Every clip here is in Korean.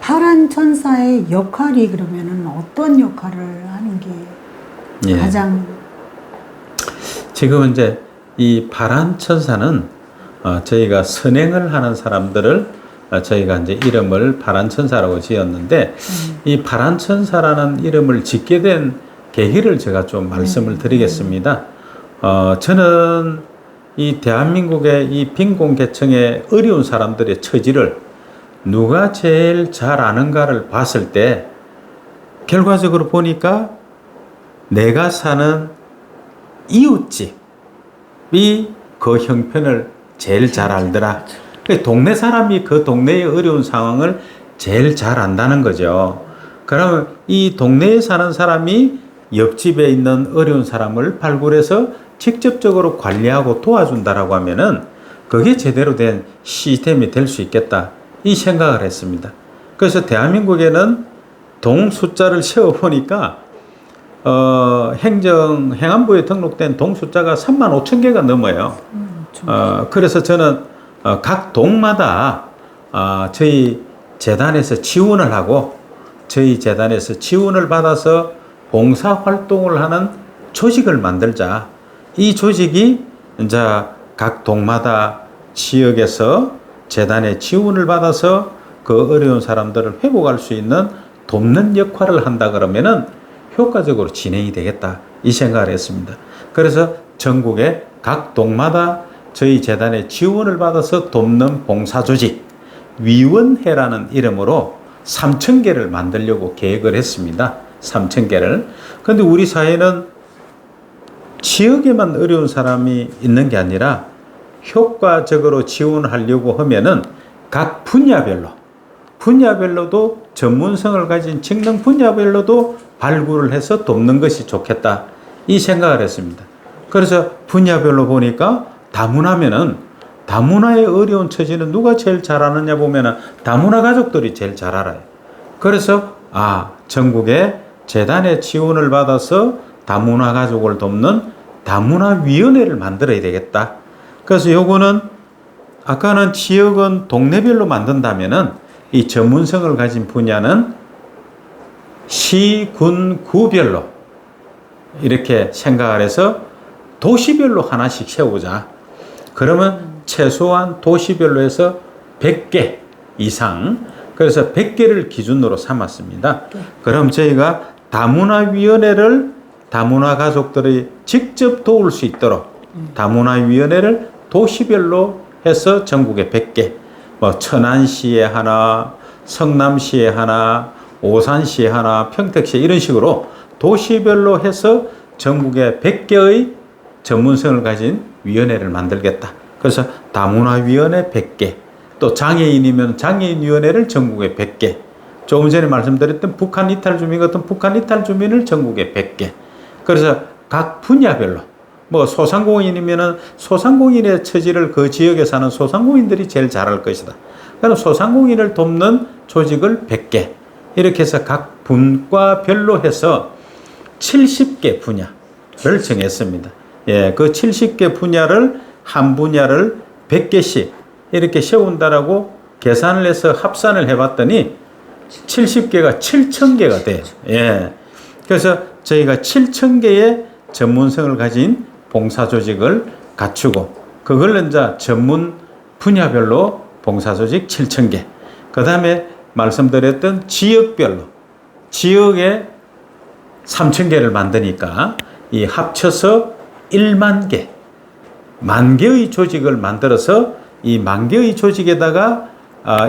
파란 천사의 역할이 그러면은 어떤 역할을 하는 게 예. 가장 지금 이제 이 파란 천사는 저희가 선행을 하는 사람들을 저희가 이제 이름을 파란 천사라고 지었는데 이 파란 천사라는 이름을 짓게 된 계기를 제가 좀 말씀을 드리겠습니다. 저는 이 대한민국의 이 빈곤계층의 어려운 사람들의 처지를 누가 제일 잘 아는가를 봤을 때 결과적으로 보니까 내가 사는 이웃집이 그 형편을 제일 잘 알더라. 동네 사람이 그 동네의 어려운 상황을 제일 잘 안다는 거죠. 그러면 이 동네에 사는 사람이 옆집에 있는 어려운 사람을 발굴해서 직접적으로 관리하고 도와준다라고 하면은 그게 제대로 된 시스템이 될 수 있겠다. 이 생각을 했습니다. 그래서 대한민국에는 동 숫자를 세어보니까 행안부에 등록된 동 숫자가 35,000개가 넘어요. 그래서 저는 각 동마다 저희 재단에서 지원을 하고 저희 재단에서 지원을 받아서 봉사활동을 하는 조직을 만들자. 이 조직이 이제 각 동마다 지역에서 재단의 지원을 받아서 그 어려운 사람들을 회복할 수 있는 돕는 역할을 한다 그러면은 효과적으로 진행이 되겠다. 이 생각을 했습니다. 그래서 전국의 각 동마다 저희 재단의 지원을 받아서 돕는 봉사조직 위원회라는 이름으로 3,000개를 만들려고 계획을 했습니다. 3,000개를. 그런데 우리 사회는 지역에만 어려운 사람이 있는 게 아니라 효과적으로 지원을 하려고 하면은 각 분야별로도 전문성을 가진 직능 분야별로도 발굴을 해서 돕는 것이 좋겠다. 이 생각을 했습니다. 그래서 분야별로 보니까 다문화면은 다문화의 어려운 처지는 누가 제일 잘 아느냐 보면은 다문화 가족들이 제일 잘 알아요. 그래서 전국에 재단의 지원을 받아서 다문화 가족을 돕는 다문화위원회를 만들어야 되겠다. 그래서 요거는 아까는 지역은 동네별로 만든다면은 이 전문성을 가진 분야는 시, 군, 구별로 이렇게 생각을 해서 도시별로 하나씩 세우자. 그러면 최소한 도시별로 해서 100개 이상, 그래서 100개를 기준으로 삼았습니다. 그럼 저희가 다문화위원회를 다문화 가족들이 직접 도울 수 있도록 다문화위원회를 도시별로 해서 전국에 100개, 뭐 천안시에 하나, 성남시에 하나, 오산시에 하나, 평택시에 이런 식으로 도시별로 해서 전국에 100개의 전문성을 가진 위원회를 만들겠다. 그래서 다문화위원회 100개, 또 장애인이면 장애인위원회를 전국에 100개, 조금 전에 말씀드렸던 북한 이탈 주민 같은 북한 이탈 주민을 전국에 100개. 그래서 각 분야별로 뭐 소상공인이면은 소상공인의 처지를 그 지역에 사는 소상공인들이 제일 잘할 것이다. 그럼 소상공인을 돕는 조직을 100개. 이렇게 해서 각 분과별로 해서 70개 분야를 정했습니다. 예, 그 70개 분야를 한 분야를 100개씩 이렇게 세운다라고 계산을 해서 합산을 해봤더니 70개가 7,000개가 돼요. 예. 그래서 저희가 7,000개의 전문성을 가진 봉사조직을 갖추고, 그걸 이제 전문 분야별로 봉사조직 7,000개. 그 다음에 말씀드렸던 지역별로, 지역에 3,000개를 만드니까 이 합쳐서 1만 개, 10,000개의 조직을 만들어서 이 10,000개의 조직에다가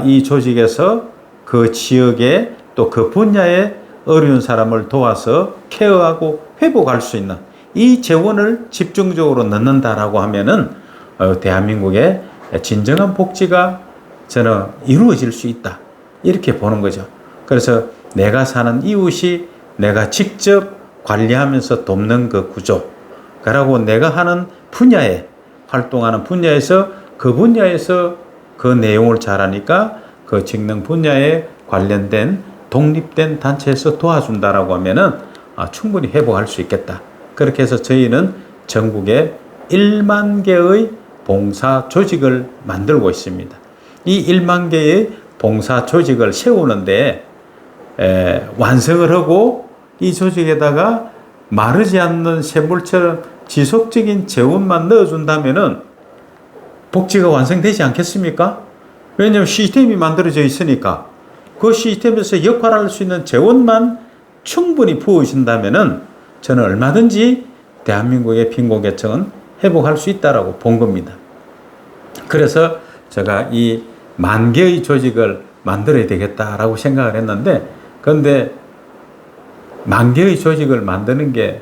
이 조직에서 그 지역에 또 그 분야에 어려운 사람을 도와서 케어하고 회복할 수 있는 이 재원을 집중적으로 넣는다라고 하면은 대한민국의 진정한 복지가 저는 이루어질 수 있다. 이렇게 보는 거죠. 그래서 내가 사는 이웃이 내가 직접 관리하면서 돕는 그 구조, 그리고 내가 하는 분야에 활동하는 분야에서 그 내용을 잘하니까 그 직능 분야에 관련된 독립된 단체에서 도와준다라고 하면은 충분히 회복할 수 있겠다. 그렇게 해서 저희는 전국에 1만 개의 봉사 조직을 만들고 있습니다. 이 1만 개의 봉사 조직을 세우는데 완성을 하고 이 조직에다가 마르지 않는 샘물처럼 지속적인 재원만 넣어준다면은 복지가 완성되지 않겠습니까? 왜냐하면 시스템이 만들어져 있으니까 그 시스템에서 역할을 할 수 있는 재원만 충분히 부어진다면은 저는 얼마든지 대한민국의 빈곤계층은 회복할 수 있다라고 본 겁니다. 그래서 제가 이 10,000개의 조직을 만들어야 되겠다라고 생각을 했는데, 그런데 10,000개의 조직을 만드는 게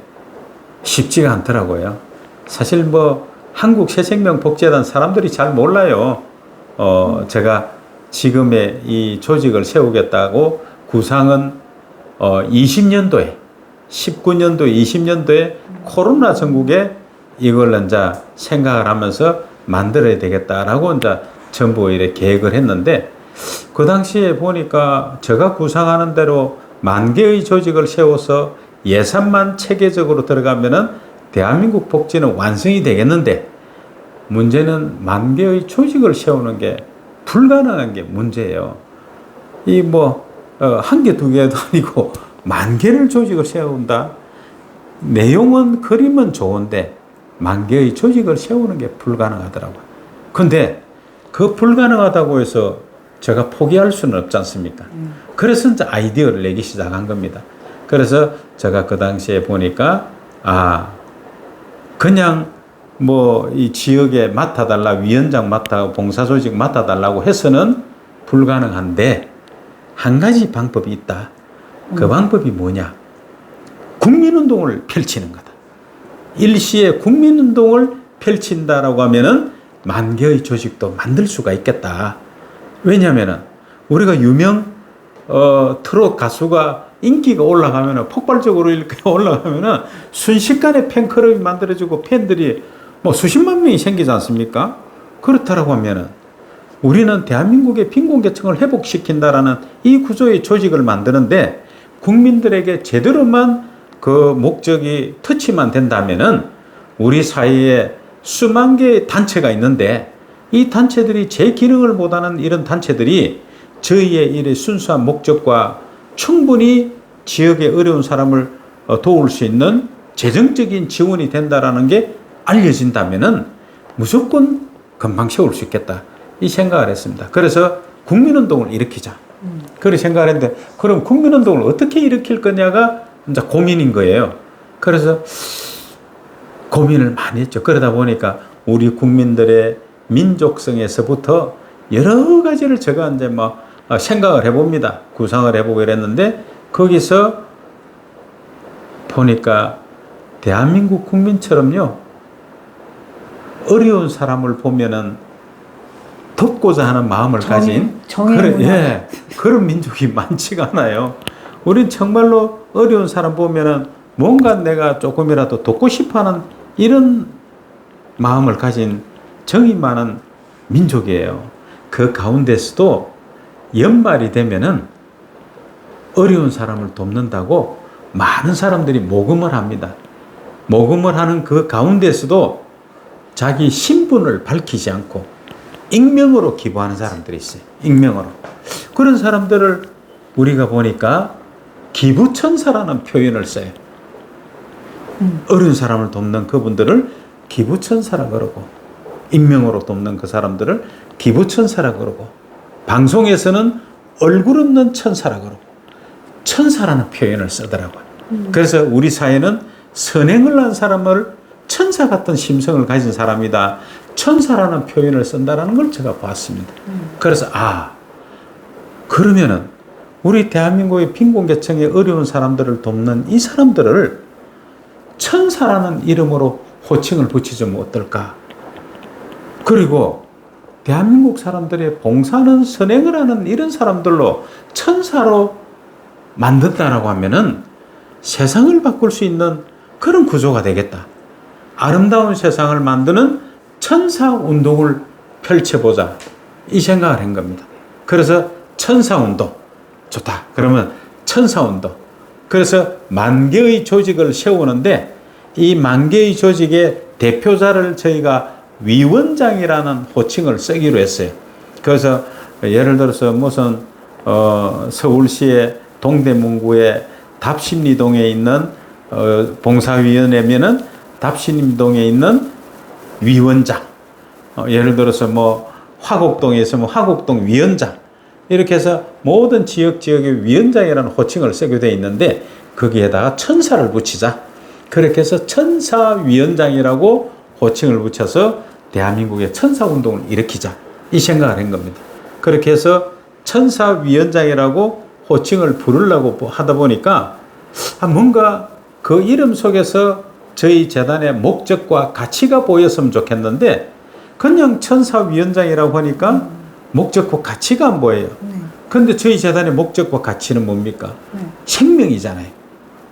쉽지가 않더라고요. 사실 뭐 한국새생명복지재단 사람들이 잘 몰라요. 제가 지금의 이 조직을 세우겠다고 구상은 20년도에 19년도 20년도에 코로나 전국에 이걸 이제 생각을 하면서 만들어야 되겠다라고 이제 전부 이렇게 계획을 했는데, 그 당시에 보니까 제가 구상하는 대로 10,000개의 조직을 세워서 예산만 체계적으로 들어가면은 대한민국 복지는 완성이 되겠는데, 문제는 10,000개의 조직을 세우는 게 불가능한 게 문제예요. 이 뭐 한 개, 두 개도 아니고 10,000개를 조직을 세운다. 내용은 그림은 좋은데 10,000개의 조직을 세우는 게 불가능하더라고요. 근데 그 불가능하다고 해서 제가 포기할 수는 없지 않습니까? 그래서 이제 아이디어를 내기 시작한 겁니다. 그래서 제가 그 당시에 보니까 그냥 뭐 이 지역에 맡아달라, 위원장 맡아, 봉사조직 맡아달라고 해서는 불가능한데 한 가지 방법이 있다. 그 방법이 뭐냐? 국민운동을 펼치는 거다. 일시에 국민운동을 펼친다라고 하면은 10,000개의 조직도 만들 수가 있겠다. 왜냐하면은 우리가 유명 트롯 가수가 인기가 올라가면은, 폭발적으로 이렇게 올라가면은 순식간에 팬클럽이 만들어지고 팬들이 뭐 수십만 명이 생기지 않습니까? 그렇다라고 하면은 우리는 대한민국의 빈곤계층을 회복시킨다라는 이 구조의 조직을 만드는데 국민들에게 제대로만 그 목적이 터치만 된다면은 우리 사회에 수만 개의 단체가 있는데 이 단체들이 제 기능을 못하는 이런 단체들이 저희의 일의 순수한 목적과 충분히 지역의 어려운 사람을 도울 수 있는 재정적인 지원이 된다라는 게 알려진다면은 무조건 금방 세울 수 있겠다. 이 생각을 했습니다. 그래서 국민운동을 일으키자. 그렇게 생각을 했는데, 그럼 국민운동을 어떻게 일으킬 거냐가 이제 고민인 거예요. 그래서 고민을 많이 했죠. 그러다 보니까 우리 국민들의 민족성에서부터 여러 가지를 제가 이제 뭐 생각을 해봅니다. 구상을 해보고 이랬는데, 거기서 보니까 대한민국 국민처럼요, 어려운 사람을 보면은 돕고자 하는 마음을 가진 그런 민족이 많지가 않아요. 우린 정말로 어려운 사람 보면은 뭔가 내가 조금이라도 돕고 싶어 하는 이런 마음을 가진 정이 많은 민족이에요. 그 가운데서도 연말이 되면은 어려운 사람을 돕는다고 많은 사람들이 모금을 합니다. 모금을 하는 그 가운데서도 자기 신분을 밝히지 않고 익명으로 기부하는 사람들이 있어요. 익명으로. 그런 사람들을 우리가 보니까 기부천사라는 표현을 써요. 어려운 사람을 돕는 그분들을 기부천사라 그러고, 익명으로 돕는 그 사람들을 기부천사라 그러고, 방송에서는 얼굴 없는 천사라 그러고, 천사라는 표현을 쓰더라고요. 그래서 우리 사회는 선행을 한 사람을 천사 같은 심성을 가진 사람이다, 천사라는 표현을 쓴다는 걸 제가 봤습니다. 그래서 그러면은 우리 대한민국의 빈곤계층의 어려운 사람들을 돕는 이 사람들을 천사라는 이름으로 호칭을 붙이자면 어떨까? 그리고 대한민국 사람들의 봉사는 선행을 하는 이런 사람들로 천사로 만든다라고 하면은 세상을 바꿀 수 있는 그런 구조가 되겠다. 아름다운 세상을 만드는 천사운동을 펼쳐보자. 이 생각을 한 겁니다. 그래서 천사운동. 좋다. 그러면 천사운동. 그래서 10,000개의 조직을 세우는데 이 10,000개의 조직의 대표자를 저희가 위원장이라는 호칭을 쓰기로 했어요. 그래서 예를 들어서 무슨 서울시의 동대문구의 답심리동에 있는 봉사위원회면은 답심리동에 있는 위원장, 예를 들어서 뭐 화곡동에 있으면 화곡동 위원장, 이렇게 해서 모든 지역의 위원장이라는 호칭을 쓰게 되어 있는데 거기에다가 천사를 붙이자. 그렇게 해서 천사위원장이라고 호칭을 붙여서 대한민국의 천사운동을 일으키자. 이 생각을 한 겁니다. 그렇게 해서 천사위원장이라고 호칭을 부르려고 하다 보니까 뭔가 그 이름 속에서 저희 재단의 목적과 가치가 보였으면 좋겠는데 그냥 천사위원장이라고 하니까 목적과 가치가 안 보여요. 그런데 저희 재단의 목적과 가치는 뭡니까? 생명이잖아요.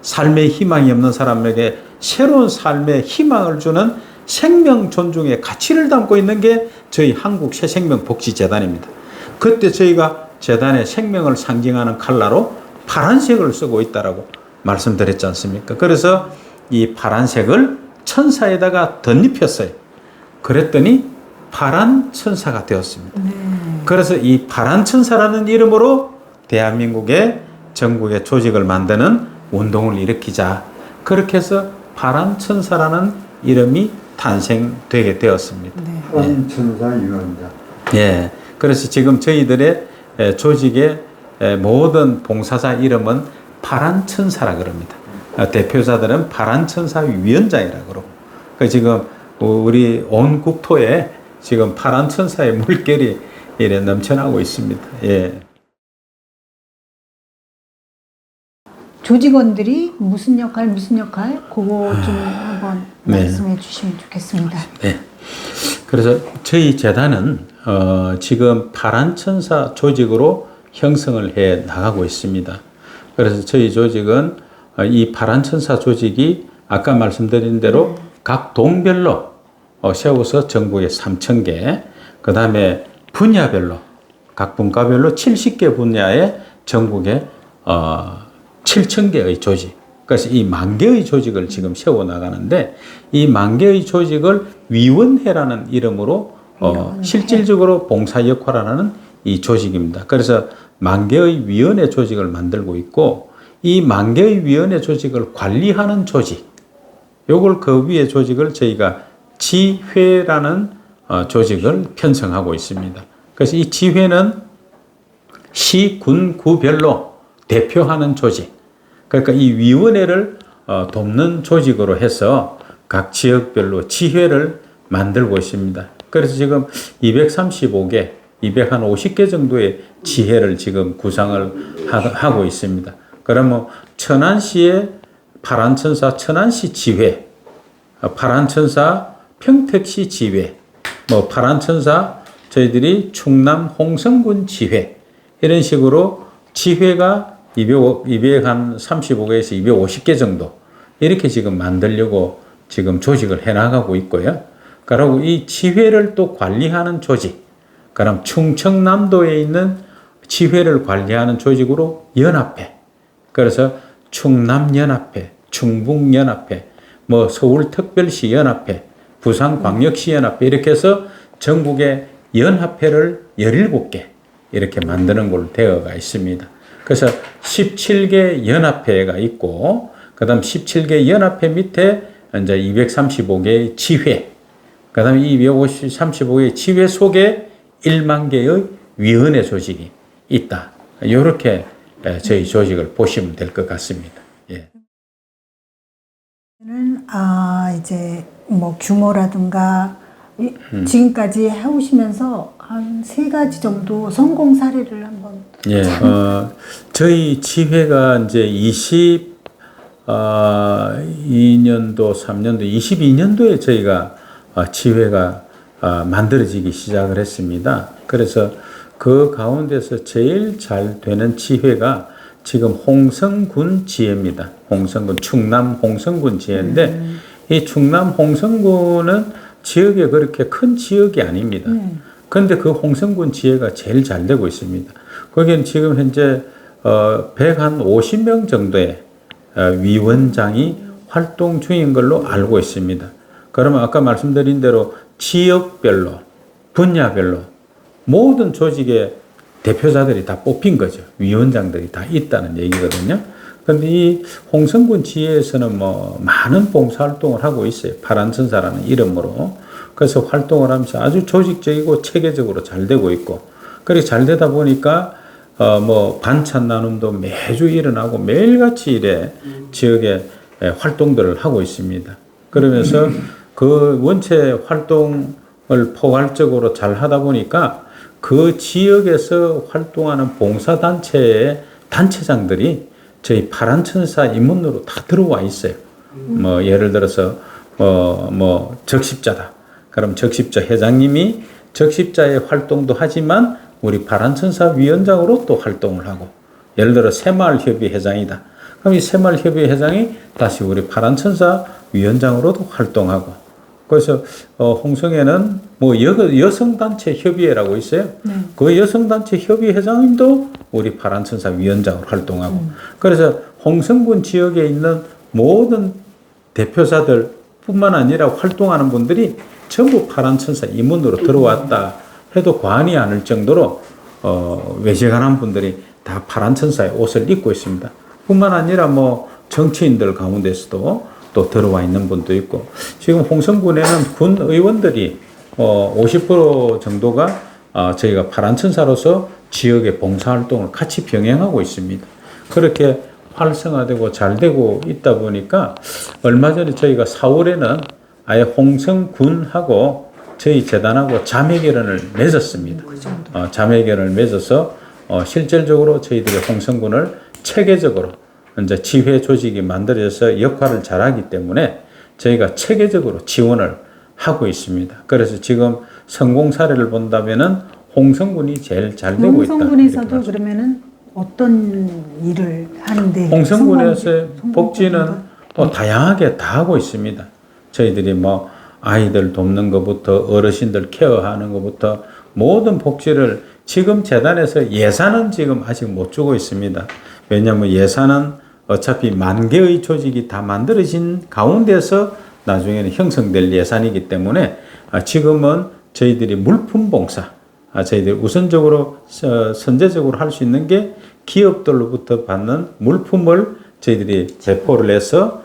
삶의 희망이 없는 사람에게 새로운 삶의 희망을 주는 생명 존중의 가치를 담고 있는 게 저희 한국 새생명복지재단입니다. 그때 저희가 재단의 생명을 상징하는 컬러로 파란색을 쓰고 있다라고 말씀드렸지 않습니까? 그래서 이 파란색을 천사에다가 덧입혔어요. 그랬더니 파란 천사가 되었습니다. 그래서 이 파란 천사라는 이름으로 대한민국의 전국의 조직을 만드는 운동을 일으키자. 그렇게 해서 파란 천사라는 이름이 탄생되게 되었습니다. 파란 천사 위원장. 예. 그래서 지금 저희들의 조직의 모든 봉사자 이름은 파란 천사라 그럽니다. 대표자들은 파란 천사 위원장이라고 그러고. 그러니까 지금 우리 온 국토에 지금 파란 천사의 물결이 이래 넘쳐나고 있습니다. 예. 조직원들이 무슨 역할 그거 좀 한번 말씀해 주시면 좋겠습니다. 네. 그래서 저희 재단은 지금 파란 천사 조직으로 형성을 해 나가고 있습니다. 그래서 저희 조직은 이 파란 천사 조직이 아까 말씀드린 대로 각 동별로 세워서 전국에 3,000개, 그 다음에 분야별로 각 분과별로 70개 분야의 전국에 7,000개의 조직. 그래서 이 10,000개의 조직을 지금 세워나가는데 이 10,000개의 조직을 위원회라는 이름으로 실질적으로 봉사 역할을 하는 이 조직입니다. 그래서 10,000개의 위원회 조직을 만들고 있고 이 10,000개의 위원회 조직을 관리하는 조직, 요걸 그 위에 조직을 저희가 지회라는 조직을 편성하고 있습니다. 그래서 이 지회는 시, 군, 구별로 대표하는 조직. 그러니까 이 위원회를 돕는 조직으로 해서 각 지역별로 지회를 만들고 있습니다. 그래서 지금 235개, 250개 정도의 지회를 지금 구상을 하고 있습니다. 그러면 천안시의 파란천사 천안시 지회, 파란천사 평택시 지회, 뭐 파란천사 저희들이 충남 홍성군 지회, 이런 식으로 지회가 235개에서 250개 정도 이렇게 지금 만들려고 지금 조직을 해나가고 있고요. 그리고 이 지회를 또 관리하는 조직, 그럼 충청남도에 있는 지회를 관리하는 조직으로 연합회, 그래서 충남연합회, 충북연합회, 뭐 서울특별시 연합회, 부산광역시 연합회, 이렇게 해서 전국의 연합회를 17개 이렇게 만드는 걸로 되어가 있습니다. 그래서 17개 연합회가 있고, 그 다음 17개 연합회 밑에 이제 235개의 지회, 그 다음에 이 235개의 지회 속에 1만 개의 위원회 조직이 있다. 이렇게 저희 조직을 보시면 될 것 같습니다. 예. 이제 뭐 규모라든가 지금까지 해오시면서 한 3가지 정도 성공 사례를 한번. 예, 저희 지회가 이제 22년도, 3년도, 22년도에 저희가 지회가 만들어지기 시작을 했습니다. 그래서 그 가운데서 제일 잘 되는 지회가 지금 홍성군 지회입니다. 홍성군, 충남 홍성군 지회인데 이 충남 홍성군은 지역에 그렇게 큰 지역이 아닙니다. 그런데 그 홍성군 지회가 제일 잘 되고 있습니다. 거기는 지금 현재 150명 정도의 위원장이 활동 중인 걸로 알고 있습니다. 그러면 아까 말씀드린 대로 지역별로, 분야별로 모든 조직의 대표자들이 다 뽑힌 거죠. 위원장들이 다 있다는 얘기거든요. 그런데 이 홍성군 지회에서는 뭐 많은 봉사활동을 하고 있어요. 파란천사라는 이름으로. 그래서 활동을 하면서 아주 조직적이고 체계적으로 잘 되고 있고, 그렇게 잘 되다 보니까 뭐 반찬 나눔도 매주 일어나고 매일같이 이래 지역에 활동들을 하고 있습니다. 그러면서 그 원체 활동을 포괄적으로 잘 하다 보니까 그 지역에서 활동하는 봉사단체의 단체장들이 저희 파란천사 임원으로 다 들어와 있어요. 뭐 예를 들어서 뭐 적십자다. 그럼 적십자 회장님이 적십자의 활동도 하지만 우리 파란천사 위원장으로 또 활동을 하고, 예를 들어 새마을협의 회장이다. 그럼 이 새마을협의 회장이 다시 우리 파란천사 위원장으로도 활동하고, 그래서 홍성에는 뭐 여성단체 협의회라고 있어요. 그 여성단체 협의회 회장님도 우리 파란천사 위원장으로 활동하고, 그래서 홍성군 지역에 있는 모든 대표자들 뿐만 아니라 활동하는 분들이 전부 파란천사 임원으로 들어왔다 해도 과언이 아닐 정도로 외지간한 분들이 다 파란천사의 옷을 입고 있습니다. 뿐만 아니라 뭐 정치인들 가운데서도 또 들어와 있는 분도 있고, 지금 홍성군에는 군 의원들이 50% 정도가 저희가 파란천사로서 지역의 봉사활동을 같이 병행하고 있습니다. 그렇게 활성화되고 잘 되고 있다 보니까 얼마 전에 저희가 4월에는 아예 홍성군하고 저희 재단하고 자매결연을 맺었습니다. 자매결연을 맺어서 실질적으로 저희들이 홍성군을 체계적으로 이제 지회 조직이 만들어져서 역할을 잘하기 때문에 저희가 체계적으로 지원을 하고 있습니다. 그래서 지금 성공 사례를 본다면은 홍성군이 제일 잘 되고 있다. 홍성군에서도 그러면은 어떤 일을 하는데? 홍성군에서의 복지는 또 다양하게 다 하고 있습니다. 저희들이 뭐 아이들 돕는 것부터 어르신들 케어하는 것부터 모든 복지를 지금 재단에서 예산은 지금 아직 못 주고 있습니다. 왜냐하면 예산은 어차피 만 개의 조직이 다 만들어진 가운데서 나중에는 형성될 예산이기 때문에 지금은 저희들이 물품 봉사, 저희들이 우선적으로 선제적으로 할 수 있는 게 기업들로부터 받는 물품을 저희들이 배포를 해서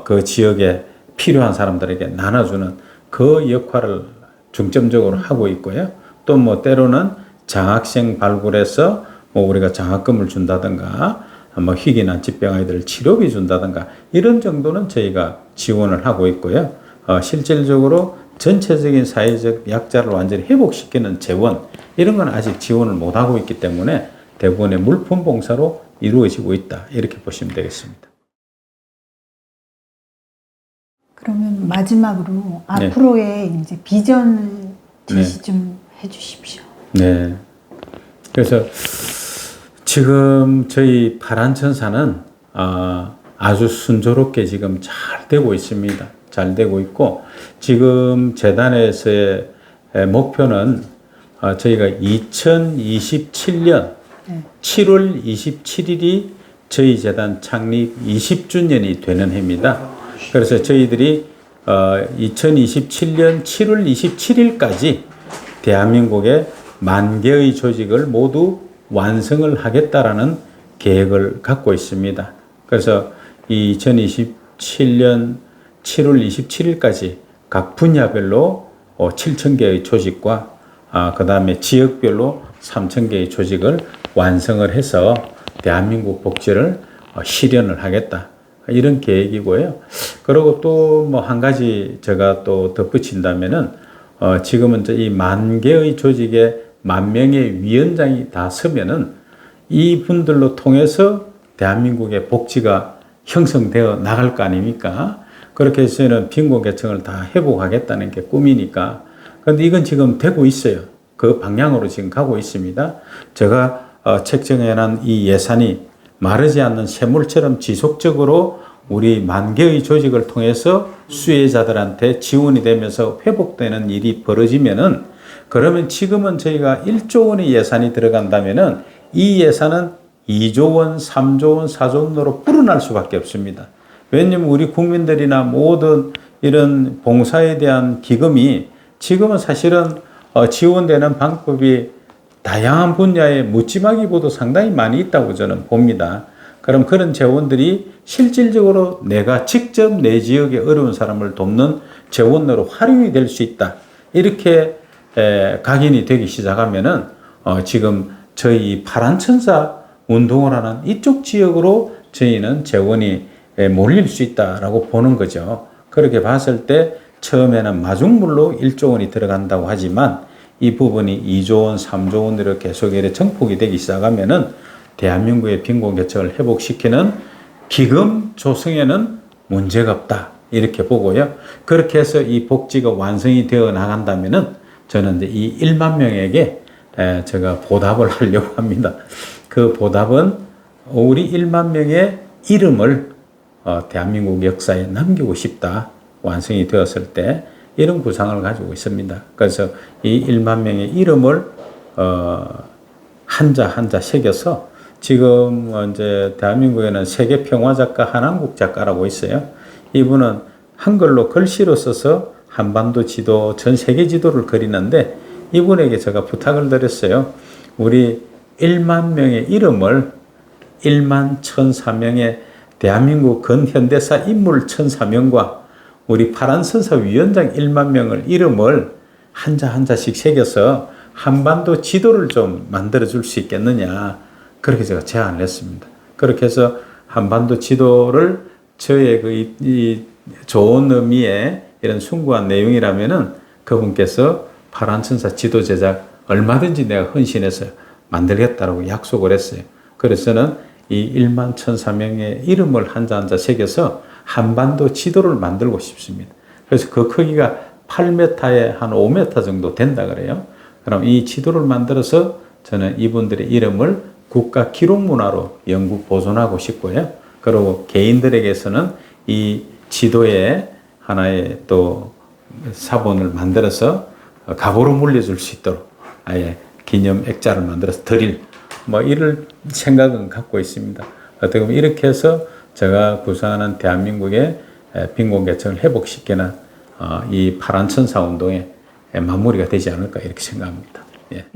그 지역에 필요한 사람들에게 나눠주는 그 역할을 중점적으로 하고 있고요. 또 뭐 때로는 장학생 발굴해서 뭐 우리가 장학금을 준다든가 뭐 희귀난疾병 아이들 치료비 준다든가 이런 정도는 저희가 지원을 하고 있고요. 실질적으로 전체적인 사회적 약자를 완전히 회복시키는 재원 이런 건 아직 지원을 못 하고 있기 때문에 대부분의 물품 봉사로 이루어지고 있다. 이렇게 보시면 되겠습니다. 그러면 마지막으로 앞으로의 이제 비전을 제시 좀 해주십시오. 네. 그래서 지금 저희 파란천사는 아주 순조롭게 지금 잘 되고 있습니다. 잘 되고 있고, 지금 재단에서의 목표는 저희가 2027년 7월 27일이 저희 재단 창립 20주년이 되는 해입니다. 그래서 저희들이 2027년 7월 27일까지 대한민국의 10,000개의 조직을 모두 완성을 하겠다라는 계획을 갖고 있습니다. 그래서 2027년 7월 27일까지 각 분야별로 7,000개의 조직과 그 다음에 지역별로 3,000개의 조직을 완성을 해서 대한민국 복지를 실현을 하겠다. 이런 계획이고요. 그리고 또 뭐 한 가지 제가 또 덧붙인다면은 지금은 이 10,000개의 조직에 10,000명의 위원장이 다 서면은 이 분들로 통해서 대한민국의 복지가 형성되어 나갈 거 아닙니까? 그렇게 해서는 빈곤계층을 다 회복하겠다는 게 꿈이니까. 그런데 이건 지금 되고 있어요. 그 방향으로 지금 가고 있습니다. 제가 책정해놓은 이 예산이 마르지 않는 샘물처럼 지속적으로 우리 10,000개의 조직을 통해서 수혜자들한테 지원이 되면서 회복되는 일이 벌어지면은, 그러면 지금은 저희가 1조 원의 예산이 들어간다면은 이 예산은 2조 원, 3조 원, 4조 원으로 불어날 수밖에 없습니다. 왜냐면 우리 국민들이나 모든 이런 봉사에 대한 기금이 지금은 사실은 지원되는 방법이 다양한 분야의 묻지마 기부도 상당히 많이 있다고 저는 봅니다. 그럼 그런 재원들이 실질적으로 내가 직접 내 지역의 어려운 사람을 돕는 재원으로 활용이 될 수 있다. 이렇게 각인이 되기 시작하면은 지금 저희 파란천사 운동을 하는 이쪽 지역으로 저희는 재원이 몰릴 수 있다라고 보는 거죠. 그렇게 봤을 때 처음에는 마중물로 1조 원이 들어간다고 하지만 이 부분이 2조 원, 3조 원으로 계속 이렇게 정폭이 되기 시작하면은 대한민국의 빈곤계층을 회복시키는 기금 조성에는 문제가 없다. 이렇게 보고요. 그렇게 해서 이 복지가 완성이 되어 나간다면은 저는 이제 이 1만 명에게 제가 보답을 하려고 합니다. 그 보답은 우리 1만 명의 이름을 대한민국 역사에 남기고 싶다. 완성이 되었을 때 이런 구상을 가지고 있습니다. 그래서 이 1만 명의 이름을 한자 한자 새겨서 지금 이제 대한민국에는 세계 평화 작가 한한국 작가라고 있어요. 이분은 한글로 글씨로 써서 한반도 지도, 전 세계 지도를 그리는데 이분에게 제가 부탁을 드렸어요. 우리 1만 명의 이름을 1만 1,004명의 대한민국 근현대사 인물 1,004명과 우리 파란선사 위원장 1만 명을 이름을 한자 한자씩 새겨서 한반도 지도를 좀 만들어 줄 수 있겠느냐. 그렇게 제가 제안을 했습니다. 그렇게 해서 한반도 지도를 저의 이 좋은 의미의 이런 숭고한 내용이라면은 그분께서 파란천사 지도 제작 얼마든지 내가 헌신해서 만들겠다라고 약속을 했어요. 그래서는 이 1만 1,004명의 이름을 한자 한자 새겨서 한반도 지도를 만들고 싶습니다. 그래서 그 크기가 8m에 한 5m 정도 된다 그래요. 그럼 이 지도를 만들어서 저는 이분들의 이름을 국가 기록문화로 영국 보존하고 싶고요. 그리고 개인들에게서는 이 지도에 하나의 또 사본을 만들어서 가보로 물려줄 수 있도록 아예 기념 액자를 만들어서 드릴 이럴 생각은 갖고 있습니다. 어떻게 보면 이렇게 해서 제가 구상하는 대한민국의 빈곤계층을 회복시키는 이 파란천사 운동의 마무리가 되지 않을까 이렇게 생각합니다. 예.